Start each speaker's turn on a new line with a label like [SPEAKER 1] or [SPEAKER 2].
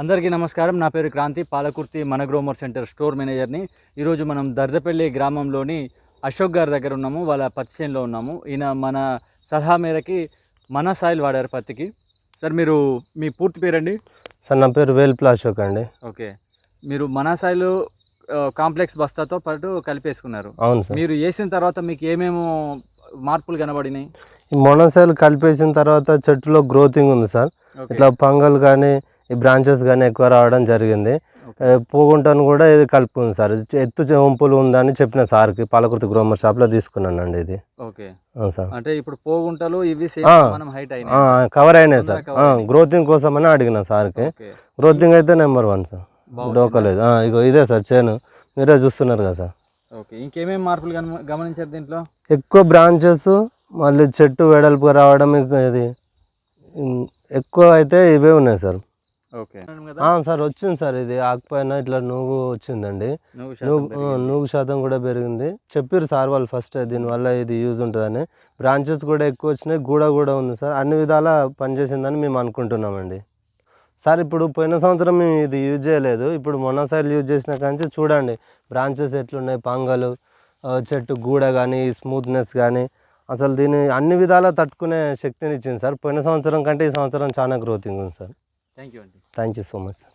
[SPEAKER 1] అందరికీ నమస్కారం. నా పేరు క్రాంతి. పాలకుర్తి మన గ్రోమర్ సెంటర్ స్టోర్ మేనేజర్ని. ఈరోజు మనం దర్దపల్లి గ్రామంలోని అశోక్ గారి దగ్గర ఉన్నాము. వాళ్ళ పత్తి చేనులో ఉన్నాము. ఈయన మన సలహా మేరకి మన సాయిల్ వాడారు పత్తికి. సార్, మీరు మీ పూర్తి పేరండి?
[SPEAKER 2] సార్, నా పేరు వేల్పుల అశోక్ అండి.
[SPEAKER 1] ఓకే, మీరు మన సాయిల్ కాంప్లెక్స్ బస్తాతో పాటు కలిపేసుకున్నారు.
[SPEAKER 2] అవును సార్.
[SPEAKER 1] మీరు వేసిన తర్వాత మీకు ఏమేమో మార్పులు కనబడినాయి?
[SPEAKER 2] ఈ మొనోసైల్ కలిపేసిన తర్వాత చెట్టులో గ్రోతింగ్ ఉంది సార్. ఇట్లా పంగల్ కానీ ఈ బ్రాంచెస్ కానీ ఎక్కువ రావడం జరిగింది. పూగుంటను కూడా ఇది కలుపుకుంది సార్. ఎత్తు వంపులు ఉందని చెప్పిన సార్కి పాలకుర్తి గ్రోమర్ షాప్లో తీసుకున్నానండి ఇది.
[SPEAKER 1] ఓకే
[SPEAKER 2] సార్,
[SPEAKER 1] అంటే ఇప్పుడు పోగుంటలు ఇవి
[SPEAKER 2] కవర్ అయినాయి సార్. గ్రోతింగ్ కోసమని అడిగిన సార్కి. గ్రోతింగ్ అయితే నెంబర్ 1 సార్, డోకలేదు. ఇగో ఇదే సార్ చేను, మీరే చూస్తున్నారు కదా సార్.
[SPEAKER 1] ఓకే, ఇంకేమేమి మార్పులు గమనించారు దీంట్లో?
[SPEAKER 2] ఎక్కువ బ్రాంచెస్, మళ్ళీ చెట్టు వెడల్పుగా రావడం, ఇది ఎక్కువ అయితే ఇవే ఉన్నాయి సార్.
[SPEAKER 1] ఓకే
[SPEAKER 2] సార్, వచ్చింది సార్. ఇది ఆకుపైన ఇట్లా నువ్వు వచ్చిందండి. నూగు శాతం కూడా పెరిగింది. చెప్పారు సార్ వాళ్ళు ఫస్ట్ దీనివల్ల ఇది యూజ్ ఉంటుందని. బ్రాంచెస్ కూడా ఎక్కువ వచ్చినాయి, కూడా ఉంది సార్. అన్ని విధాలా పనిచేసిందని మేము అనుకుంటున్నామండి సార్. ఇప్పుడు పోయిన సంవత్సరం మేము ఇది యూజ్ చేయలేదు. ఇప్పుడు మొన్నసారి యూజ్ చేసిన కానీ చూడండి బ్రాంచెస్ ఎట్లున్నాయి, పంగలు, చెట్టు గూడ కానీ స్మూత్నెస్ కానీ అసలు దీన్ని అన్ని విధాలా తట్టుకునే శక్తిని ఇచ్చింది సార్. పోయిన సంవత్సరం కంటే ఈ సంవత్సరం చాలా గ్రోతింగ్ ఉంది సార్.
[SPEAKER 1] థ్యాంక్ యూ అండి.
[SPEAKER 2] Thank you so much sir.